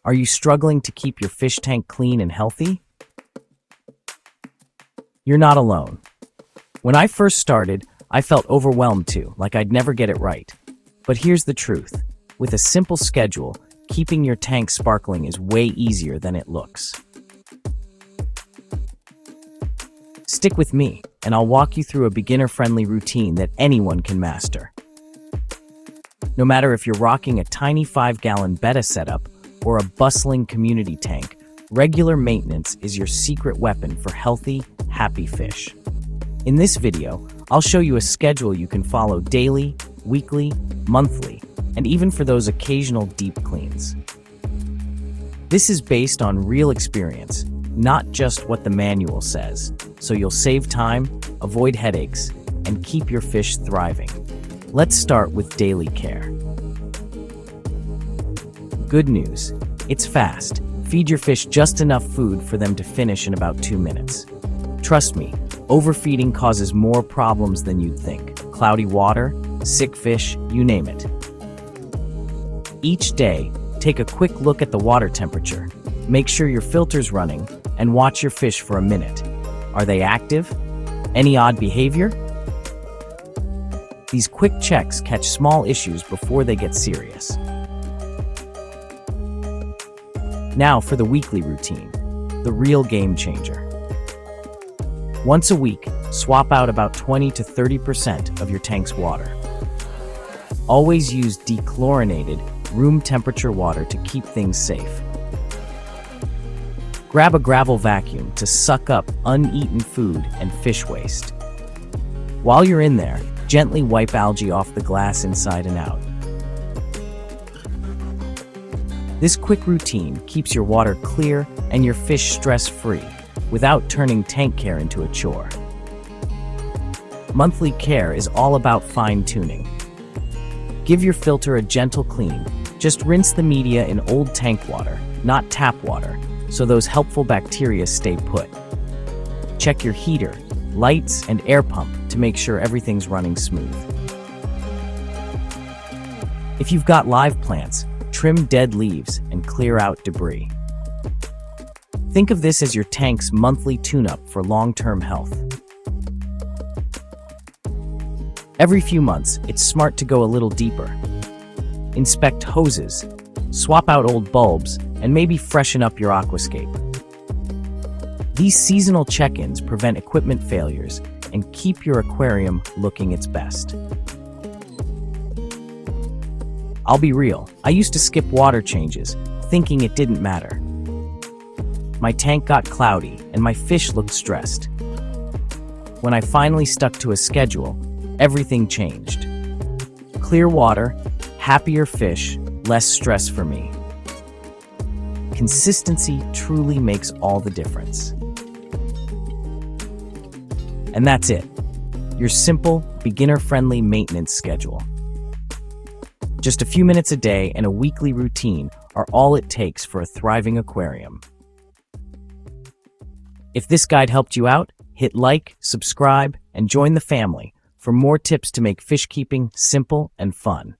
Are you struggling to keep your fish tank clean and healthy? You're not alone. When I first started, I felt overwhelmed too, like I'd never get it right. But here's the truth. With a simple schedule, keeping your tank sparkling is way easier than it looks. Stick with me, and I'll walk you through a beginner-friendly routine that anyone can master. No matter if you're rocking a tiny 5-gallon betta setup or a bustling community tank, regular maintenance is your secret weapon for healthy, happy fish. In this video, I'll show you a schedule you can follow daily, weekly, monthly, and even for those occasional deep cleans. This is based on real experience, not just what the manual says, so you'll save time, avoid headaches, and keep your fish thriving. Let's start with daily care. Good news, it's fast. Feed your fish just enough food for them to finish in about 2 minutes. Trust me, overfeeding causes more problems than you'd think. Cloudy water, sick fish, you name it. Each day, take a quick look at the water temperature. Make sure your filter's running and watch your fish for a minute. Are they active? Any odd behavior? These quick checks catch small issues before they get serious. Now for the weekly routine, the real game changer. Once a week, swap out about 20 to 30% of your tank's water. Always use dechlorinated, room temperature water to keep things safe. Grab a gravel vacuum to suck up uneaten food and fish waste. While you're in there, gently wipe algae off the glass inside and out. This quick routine keeps your water clear and your fish stress-free without turning tank care into a chore. Monthly care is all about fine-tuning. Give your filter a gentle clean. Just rinse the media in old tank water, not tap water, so those helpful bacteria stay put. Check your heater, lights, and air pump to make sure everything's running smooth. If you've got live plants, trim dead leaves and clear out debris. Think of this as your tank's monthly tune-up for long-term health. Every few months, it's smart to go a little deeper. Inspect hoses, swap out old bulbs, and maybe freshen up your aquascape. These seasonal check-ins prevent equipment failures and keep your aquarium looking its best. I'll be real, I used to skip water changes, thinking it didn't matter. My tank got cloudy and my fish looked stressed. When I finally stuck to a schedule, everything changed. Clear water, happier fish, less stress for me. Consistency truly makes all the difference. And that's it. Your simple, beginner-friendly maintenance schedule. Just a few minutes a day and a weekly routine are all it takes for a thriving aquarium. If this guide helped you out, hit like, subscribe, and join the family for more tips to make fish keeping simple and fun.